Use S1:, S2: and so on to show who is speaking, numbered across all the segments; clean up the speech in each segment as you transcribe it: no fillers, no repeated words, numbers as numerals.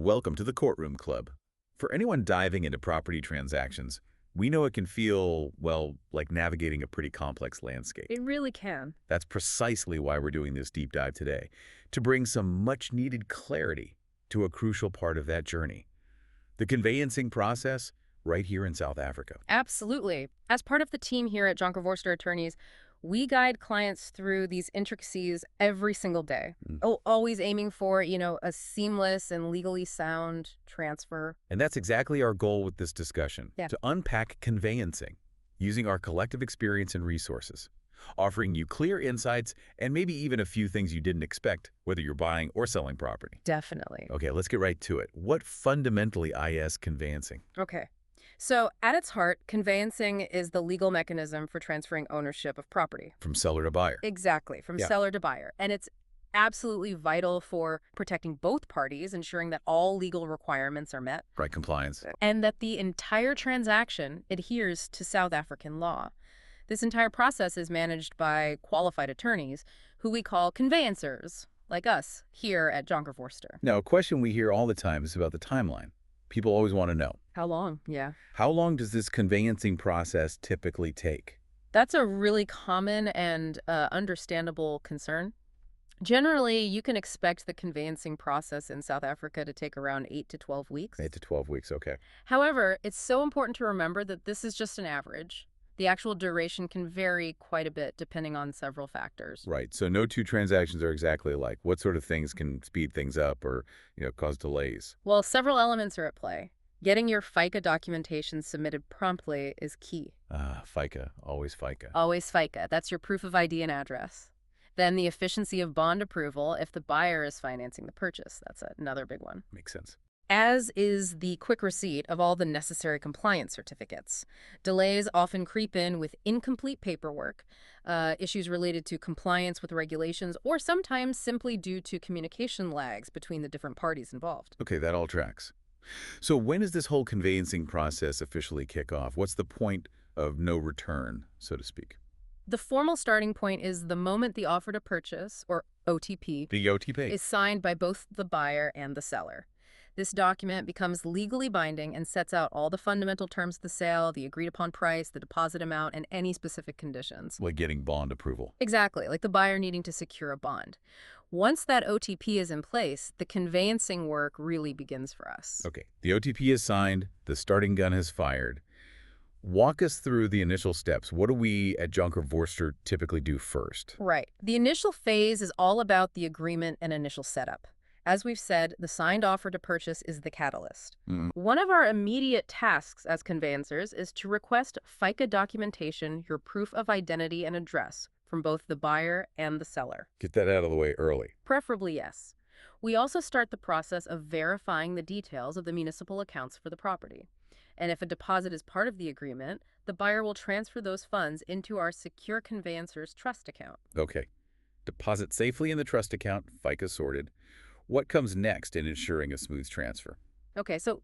S1: Welcome to the Courtroom Club. For anyone diving into property transactions, we know it can feel, well, like navigating a pretty complex landscape.
S2: It really can.
S1: That's precisely why we're doing this deep dive today, to bring some much-needed clarity to a crucial part of that journey. The conveyancing process right here in South Africa.
S2: Absolutely. As part of the team here at Jonker Vorster Attorneys, we guide clients through these intricacies every single day. Always aiming for, a seamless and legally sound transfer.
S1: And that's exactly our goal with this discussion, to unpack conveyancing, using our collective experience and resources, offering you clear insights and maybe even a few things you didn't expect, whether you're buying or selling property.
S2: Definitely.
S1: Okay, let's get right to it. What fundamentally is conveyancing?
S2: Okay. So at its heart, conveyancing is the legal mechanism for transferring ownership of property.
S1: From seller to buyer.
S2: Exactly, from seller to buyer. And it's absolutely vital for protecting both parties, ensuring that all legal requirements are met.
S1: Right, compliance.
S2: And that the entire transaction adheres to South African law. This entire process is managed by qualified attorneys, who we call conveyancers, like us here at Jonker Vorster.
S1: Now, a question we hear all the time is about the timeline. People always want to know.
S2: How long? Yeah.
S1: How long does this conveyancing process typically take?
S2: That's a really common and understandable concern. Generally, you can expect the conveyancing process in South Africa to take around 8 to 12 weeks.
S1: 8 to 12 weeks, okay.
S2: However, it's so important to remember that this is just an average. The actual duration can vary quite a bit depending on several factors.
S1: Right, so no two transactions are exactly alike. What sort of things can speed things up or, cause delays?
S2: Well, several elements are at play. Getting your FICA documentation submitted promptly is key.
S1: FICA, always FICA.
S2: Always FICA. That's your proof of ID and address. Then the efficiency of bond approval if the buyer is financing the purchase. That's another big one.
S1: Makes sense.
S2: As is the quick receipt of all the necessary compliance certificates. Delays often creep in with incomplete paperwork, issues related to compliance with regulations, or sometimes simply due to communication lags between the different parties involved.
S1: Okay, that all tracks. So when does this whole conveyancing process officially kick off? What's the point of no return, so to speak?
S2: The formal starting point is the moment the offer to purchase, or OTP,
S1: The OTP.
S2: is signed by both the buyer and the seller. This document becomes legally binding and sets out all the fundamental terms of the sale, the agreed-upon price, the deposit amount, and any specific conditions.
S1: Like getting bond approval.
S2: Exactly, like the buyer needing to secure a bond. Once that OTP is in place, the conveyancing work really begins for us.
S1: Okay, the OTP is signed, the starting gun has fired. Walk us through the initial steps. What do we at Jonker Vorster typically do first?
S2: Right. The initial phase is all about the agreement and initial setup. As we've said, the signed offer to purchase is the catalyst. One of our immediate tasks as conveyancers is to request FICA documentation, your proof of identity and address, from both the buyer and the seller.
S1: Get that out of the way early.
S2: Preferably, yes. We also start the process of verifying the details of the municipal accounts for the property. And if a deposit is part of the agreement, the buyer will transfer those funds into our secure conveyancer's trust account.
S1: Okay. Deposit safely in the trust account, FICA sorted. What comes next in ensuring a smooth transfer?
S2: Okay, so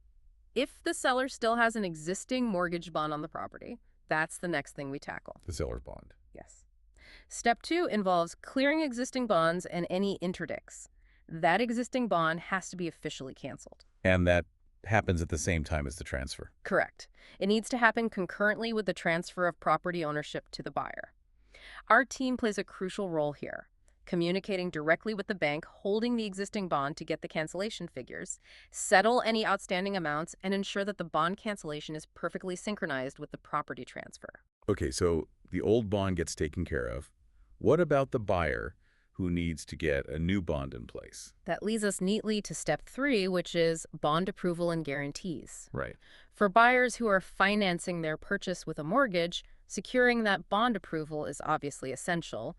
S2: if the seller still has an existing mortgage bond on the property, that's the next thing we tackle.
S1: The seller's bond.
S2: Yes. Step 2 involves clearing existing bonds and any interdicts. That existing bond has to be officially canceled.
S1: And that happens at the same time as the transfer.
S2: Correct. It needs to happen concurrently with the transfer of property ownership to the buyer. Our team plays a crucial role here, communicating directly with the bank holding the existing bond to get the cancellation figures, settle any outstanding amounts, and ensure that the bond cancellation is perfectly synchronized with the property transfer.
S1: Okay, so the old bond gets taken care of. What about the buyer who needs to get a new bond in place?
S2: That leads us neatly to step 3, which is bond approval and guarantees.
S1: Right.
S2: For buyers who are financing their purchase with a mortgage, securing that bond approval is obviously essential.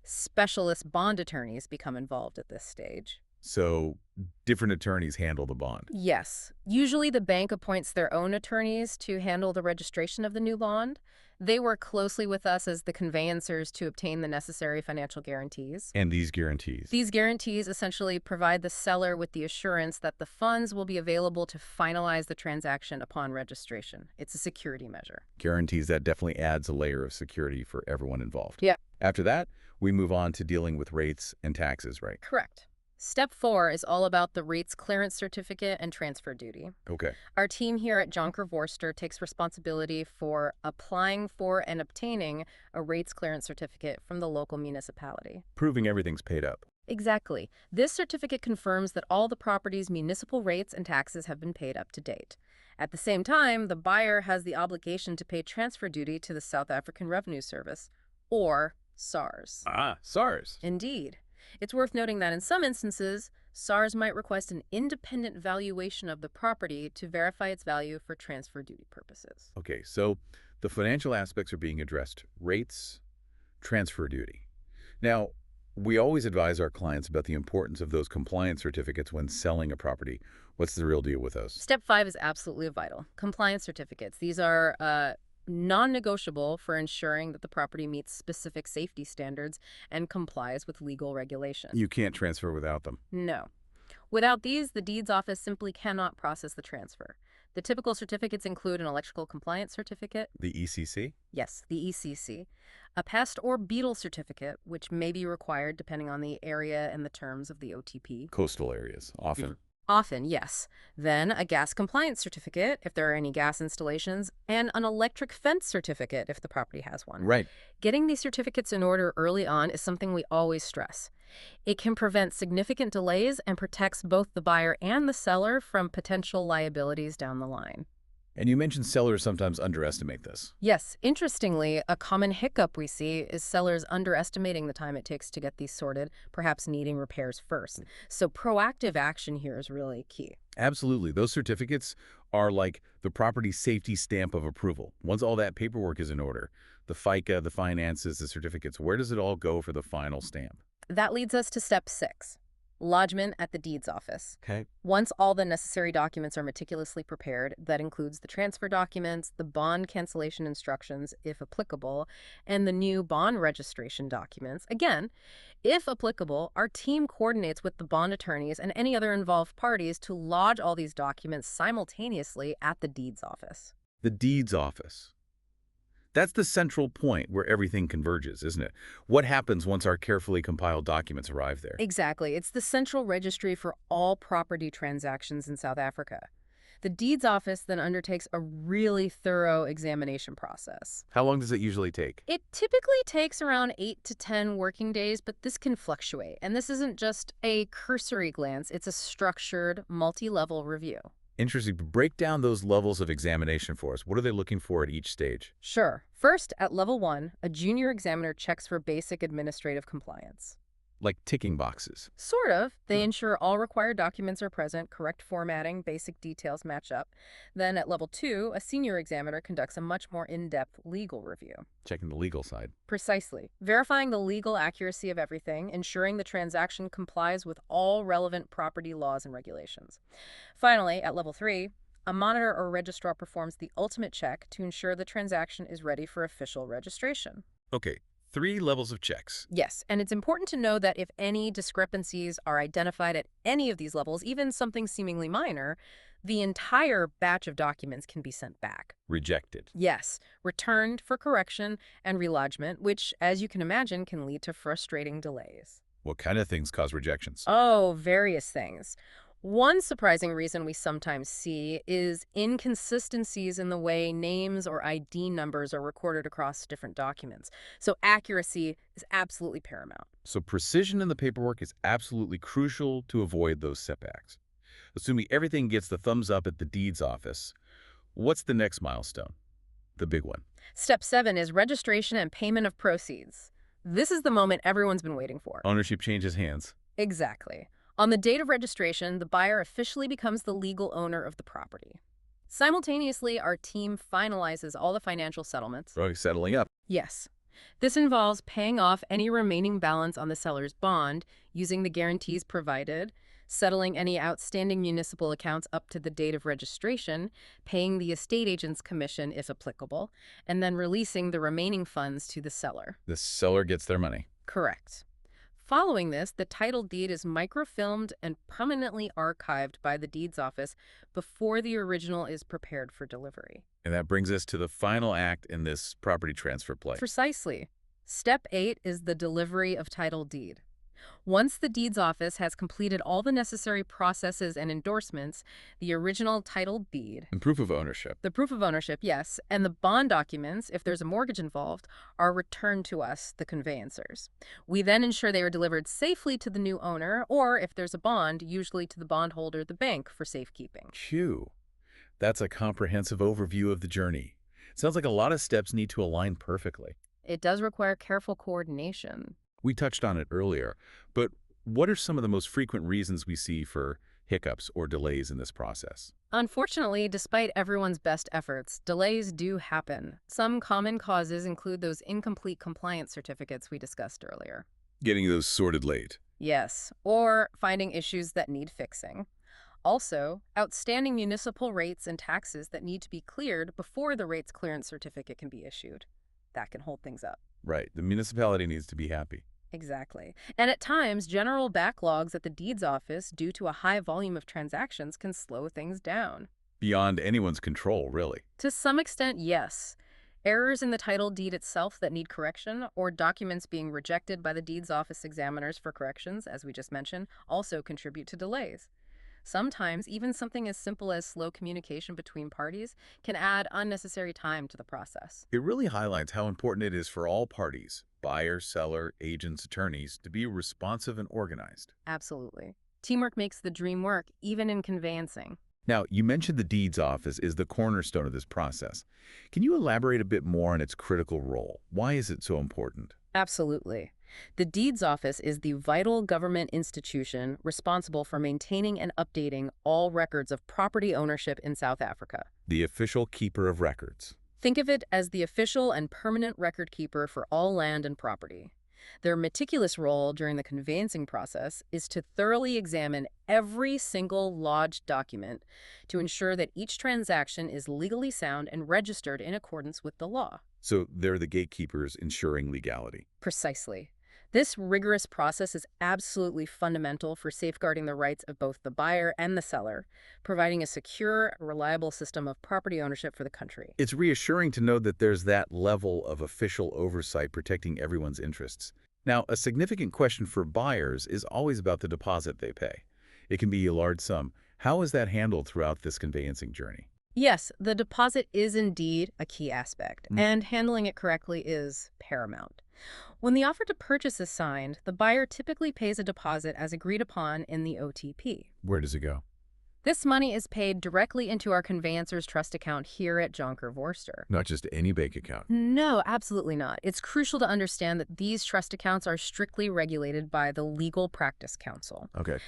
S2: Specialist bond attorneys become involved at this stage.
S1: So different attorneys handle the bond.
S2: Yes. Usually the bank appoints their own attorneys to handle the registration of the new bond. They work closely with us as the conveyancers to obtain the necessary financial guarantees.
S1: And these guarantees?
S2: These guarantees essentially provide the seller with the assurance that the funds will be available to finalize the transaction upon registration. It's a security measure.
S1: Guarantees, that definitely adds a layer of security for everyone involved.
S2: Yeah.
S1: After that, we move on to dealing with rates and taxes, right?
S2: Correct. Step 4 is all about the rates clearance certificate and transfer duty.
S1: Okay.
S2: Our team here at Jonker Vorster takes responsibility for applying for and obtaining a rates clearance certificate from the local municipality.
S1: Proving everything's paid up.
S2: Exactly. This certificate confirms that all the property's municipal rates and taxes have been paid up to date. At the same time, the buyer has the obligation to pay transfer duty to the South African Revenue Service, or SARS.
S1: Ah, SARS.
S2: Indeed. It's worth noting that in some instances, SARS might request an independent valuation of the property to verify its value for transfer duty purposes.
S1: Okay, so the financial aspects are being addressed. Rates, transfer duty. Now, we always advise our clients about the importance of those compliance certificates when selling a property. What's the real deal with those?
S2: Step 5 is absolutely vital. Compliance certificates. These are non-negotiable for ensuring that the property meets specific safety standards and complies with legal regulation.
S1: You can't transfer without them.
S2: No. Without these, the deeds office simply cannot process the transfer. The typical certificates include an electrical compliance certificate.
S1: The ECC?
S2: Yes, the ECC. A pest or beetle certificate, which may be required depending on the area and the terms of the OTP.
S1: Coastal areas, often.
S2: Often, yes. Then a gas compliance certificate, if there are any gas installations, and an electric fence certificate, if the property has one.
S1: Right.
S2: Getting these certificates in order early on is something we always stress. It can prevent significant delays and protects both the buyer and the seller from potential liabilities down the line.
S1: And you mentioned sellers sometimes underestimate this.
S2: Yes, interestingly, a common hiccup we see is sellers underestimating the time it takes to get these sorted, perhaps needing repairs first. So proactive action here is really key.
S1: Absolutely. Those certificates are like the property safety stamp of approval. Once all that paperwork is in order, the FICA, the finances, the certificates, where does it all go for the final stamp?
S2: That leads us to step 6. Lodgement at the deeds office.
S1: Okay.
S2: Once all the necessary documents are meticulously prepared, that includes the transfer documents, the bond cancellation instructions, if applicable, and the new bond registration documents. Again, if applicable, our team coordinates with the bond attorneys and any other involved parties to lodge all these documents simultaneously at the deeds office.
S1: The deeds office. That's the central point where everything converges, isn't it? What happens once our carefully compiled documents arrive there?
S2: Exactly. It's the central registry for all property transactions in South Africa. The deeds office then undertakes a really thorough examination process.
S1: How long does it usually take?
S2: It typically takes around 8 to 10 working days, but this can fluctuate. And this isn't just a cursory glance, it's a structured, multi-level review.
S1: Interesting. Break down those levels of examination for us. What are they looking for at each stage?
S2: Sure. First, at level 1, a junior examiner checks for basic administrative compliance.
S1: Like ticking boxes.
S2: Sort of. They ensure all required documents are present, correct formatting, basic details match up. Then at level 2, a senior examiner conducts a much more in-depth legal review.
S1: Checking the legal side.
S2: Precisely. Verifying the legal accuracy of everything, ensuring the transaction complies with all relevant property laws and regulations. Finally, at level 3, a monitor or registrar performs the ultimate check to ensure the transaction is ready for official registration.
S1: Okay. 3 levels of checks.
S2: Yes, and it's important to know that if any discrepancies are identified at any of these levels, even something seemingly minor, the entire batch of documents can be sent back.
S1: Rejected.
S2: Yes, returned for correction and relodgement, which, as you can imagine, can lead to frustrating delays.
S1: What kind of things cause rejections?
S2: Oh, various things. One surprising reason we sometimes see is inconsistencies in the way names or ID numbers are recorded across different documents. So accuracy is absolutely paramount.
S1: So precision in the paperwork is absolutely crucial to avoid those setbacks. Assuming everything gets the thumbs up at the deeds office, what's the next milestone? The big one.
S2: Step 7 is registration and payment of proceeds. This is the moment everyone's been waiting for.
S1: Ownership changes hands.
S2: Exactly. On the date of registration, the buyer officially becomes the legal owner of the property. Simultaneously, our team finalizes all the financial settlements.
S1: Really settling up.
S2: Yes. This involves paying off any remaining balance on the seller's bond, using the guarantees provided, settling any outstanding municipal accounts up to the date of registration, paying the estate agent's commission if applicable, and then releasing the remaining funds to the seller.
S1: The seller gets their money.
S2: Correct. Following this, the title deed is microfilmed and permanently archived by the deeds office before the original is prepared for delivery.
S1: And that brings us to the final act in this property transfer play.
S2: Precisely. Step 8 is the delivery of title deed. Once the deeds office has completed all the necessary processes and endorsements, the original title deed,
S1: And proof of ownership.
S2: the proof of ownership, yes, and the bond documents, if there's a mortgage involved, are returned to us, the conveyancers. We then ensure they are delivered safely to the new owner, or if there's a bond, usually to the bondholder, the bank, for safekeeping.
S1: Phew. That's a comprehensive overview of the journey. Sounds like a lot of steps need to align perfectly.
S2: It does require careful coordination.
S1: We touched on it earlier, but what are some of the most frequent reasons we see for hiccups or delays in this process?
S2: Unfortunately, despite everyone's best efforts, delays do happen. Some common causes include those incomplete compliance certificates we discussed earlier.
S1: Getting those sorted late.
S2: Yes, or finding issues that need fixing. Also, outstanding municipal rates and taxes that need to be cleared before the rates clearance certificate can be issued. That can hold things up.
S1: Right. The municipality needs to be happy.
S2: Exactly. And at times, general backlogs at the deeds office due to a high volume of transactions can slow things down.
S1: Beyond anyone's control, really.
S2: To some extent, yes. Errors in the title deed itself that need correction, or documents being rejected by the deeds office examiners for corrections, as we just mentioned, also contribute to delays. Sometimes, even something as simple as slow communication between parties can add unnecessary time to the process.
S1: It really highlights how important it is for all parties, buyer, seller, agents, attorneys, to be responsive and organized.
S2: Absolutely. Teamwork makes the dream work, even in conveyancing.
S1: Now, you mentioned the deeds office is the cornerstone of this process. Can you elaborate a bit more on its critical role? Why is it so important?
S2: Absolutely. The deeds office is the vital government institution responsible for maintaining and updating all records of property ownership in South Africa.
S1: The official keeper of records.
S2: Think of it as the official and permanent record keeper for all land and property. Their meticulous role during the conveyancing process is to thoroughly examine every single lodged document to ensure that each transaction is legally sound and registered in accordance with the law.
S1: So they're the gatekeepers ensuring legality.
S2: Precisely. This rigorous process is absolutely fundamental for safeguarding the rights of both the buyer and the seller, providing a secure, reliable system of property ownership for the country.
S1: It's reassuring to know that there's that level of official oversight protecting everyone's interests. Now, a significant question for buyers is always about the deposit they pay. It can be a large sum. How is that handled throughout this conveyancing journey?
S2: Yes, the deposit is indeed a key aspect, and handling it correctly is paramount. When the offer to purchase is signed, the buyer typically pays a deposit as agreed upon in the OTP.
S1: Where does it go?
S2: This money is paid directly into our conveyancer's trust account here at Jonker Vorster.
S1: Not just any bank account.
S2: No, absolutely not. It's crucial to understand that these trust accounts are strictly regulated by the Legal Practice Council.
S1: Okay.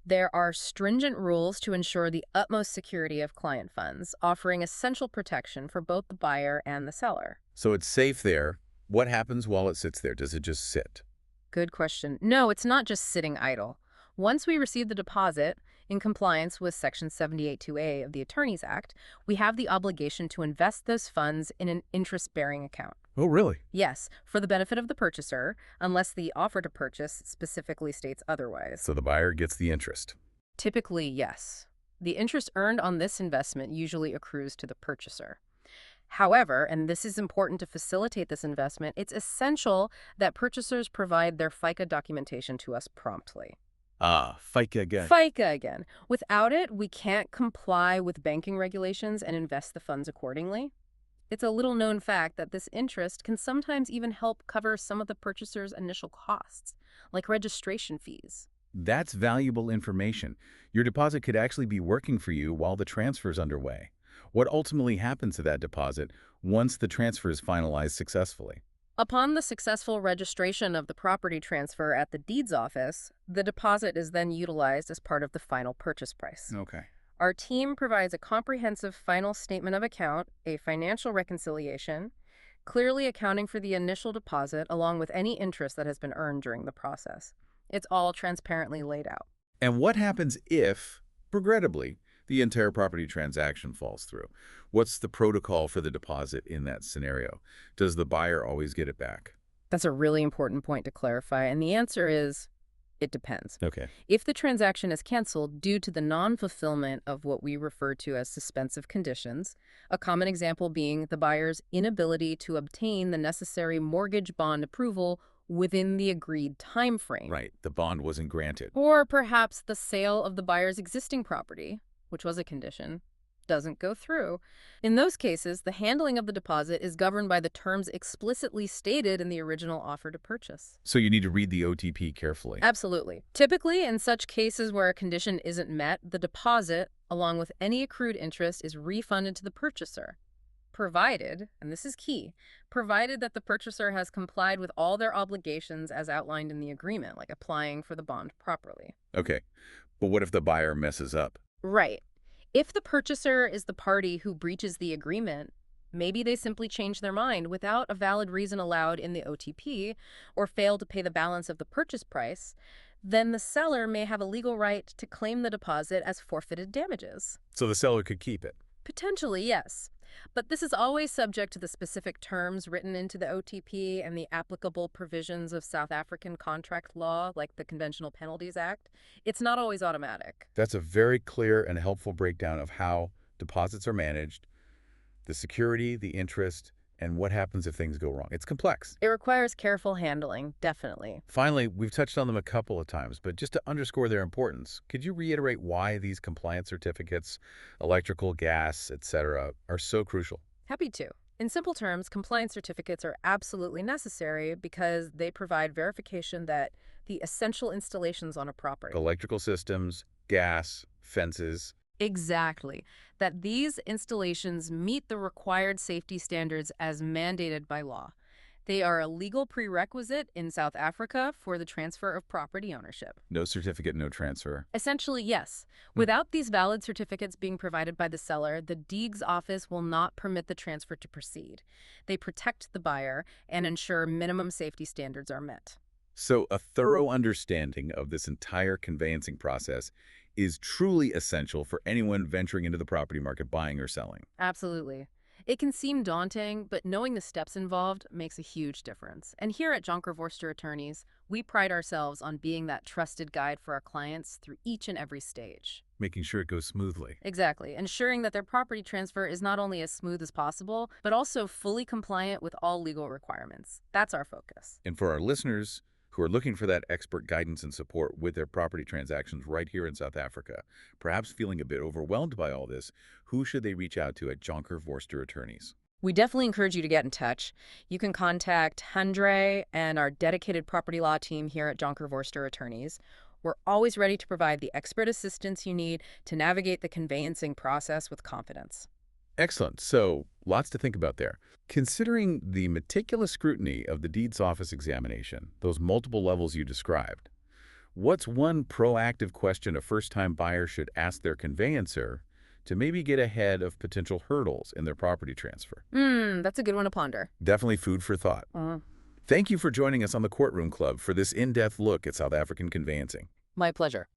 S2: There are stringent rules to ensure the utmost security of client funds, offering essential protection for both the buyer and the seller.
S1: So it's safe there. What happens while it sits there? Does it just sit?
S2: Good question. No, it's not just sitting idle. Once we receive the deposit, in compliance with Section 782A of the Attorneys Act, we have the obligation to invest those funds in an interest-bearing account.
S1: Oh, really?
S2: Yes, for the benefit of the purchaser, unless the offer to purchase specifically states otherwise.
S1: So the buyer gets the interest.
S2: Typically, yes. The interest earned on this investment usually accrues to the purchaser. However, and this is important to facilitate this investment, it's essential that purchasers provide their FICA documentation to us promptly.
S1: FICA again.
S2: FICA again. Without it, we can't comply with banking regulations and invest the funds accordingly. It's a little-known fact that this interest can sometimes even help cover some of the purchaser's initial costs, like registration fees.
S1: That's valuable information. Your deposit could actually be working for you while the transfer is underway. What ultimately happens to that deposit once the transfer is finalized successfully?
S2: Upon the successful registration of the property transfer at the deeds office, the deposit is then utilized as part of the final purchase price.
S1: Okay.
S2: Our team provides a comprehensive final statement of account, a financial reconciliation, clearly accounting for the initial deposit along with any interest that has been earned during the process. It's all transparently laid out.
S1: And what happens if, regrettably, the entire property transaction falls through? What's the protocol for the deposit in that scenario? Does the buyer always get it back?
S2: That's a really important point to clarify, and the answer is, it depends.
S1: Okay.
S2: If the transaction is canceled due to the non-fulfillment of what we refer to as suspensive conditions, a common example being the buyer's inability to obtain the necessary mortgage bond approval within the agreed time frame.
S1: Right, the bond wasn't granted.
S2: Or perhaps the sale of the buyer's existing property, which was a condition, doesn't go through. In those cases, the handling of the deposit is governed by the terms explicitly stated in the original offer to purchase.
S1: So you need to read the OTP carefully.
S2: Absolutely. Typically, in such cases where a condition isn't met, the deposit, along with any accrued interest, is refunded to the purchaser. Provided, and this is key, provided that the purchaser has complied with all their obligations as outlined in the agreement, like applying for the bond properly.
S1: Okay, but what if the buyer messes up?
S2: Right. If the purchaser is the party who breaches the agreement, maybe they simply change their mind without a valid reason allowed in the OTP or fail to pay the balance of the purchase price, then the seller may have a legal right to claim the deposit as forfeited damages.
S1: So the seller could keep it.
S2: Potentially, yes. But this is always subject to the specific terms written into the OTP and the applicable provisions of South African contract law, like the Conventional Penalties Act. It's not always automatic.
S1: That's a very clear and helpful breakdown of how deposits are managed, the security, the interest, and what happens if things go wrong. It's complex.
S2: It requires careful handling, definitely.
S1: Finally, we've touched on them a couple of times, but just to underscore their importance, could you reiterate why these compliance certificates, electrical, gas, etc., are so crucial?
S2: Happy to. In simple terms, compliance certificates are absolutely necessary because they provide verification that the essential installations on a property,
S1: Electrical systems, gas, fences.
S2: exactly, that these installations meet the required safety standards as mandated by law. They are a legal prerequisite in South Africa for the transfer of property ownership.
S1: No certificate, no transfer.
S2: Essentially, yes. Without these valid certificates being provided by the seller, the DEEG's office will not permit the transfer to proceed. They protect the buyer and ensure minimum safety standards are met.
S1: So a thorough understanding of this entire conveyancing process is truly essential for anyone venturing into the property market, buying or selling.
S2: Absolutely. It can seem daunting, but knowing the steps involved makes a huge difference. And here at Jonker Vorster Attorneys, we pride ourselves on being that trusted guide for our clients through each and every stage.
S1: Making sure it goes smoothly.
S2: Exactly. Ensuring that their property transfer is not only as smooth as possible, but also fully compliant with all legal requirements. That's our focus.
S1: And for our listeners who are looking for that expert guidance and support with their property transactions right here in South Africa, perhaps feeling a bit overwhelmed by all this, who should they reach out to at Jonker Vorster Attorneys?
S2: We definitely encourage you to get in touch. You can contact Andre and our dedicated property law team here at Jonker Vorster Attorneys. We're always ready to provide the expert assistance you need to navigate the conveyancing process with confidence.
S1: Excellent. So, lots to think about there. Considering the meticulous scrutiny of the deeds office examination, those multiple levels you described, what's one proactive question a first-time buyer should ask their conveyancer to maybe get ahead of potential hurdles in their property transfer?
S2: That's a good one to ponder.
S1: Definitely food for thought. Thank you for joining us on the Courtroom Club for this in-depth look at South African conveyancing.
S2: My pleasure.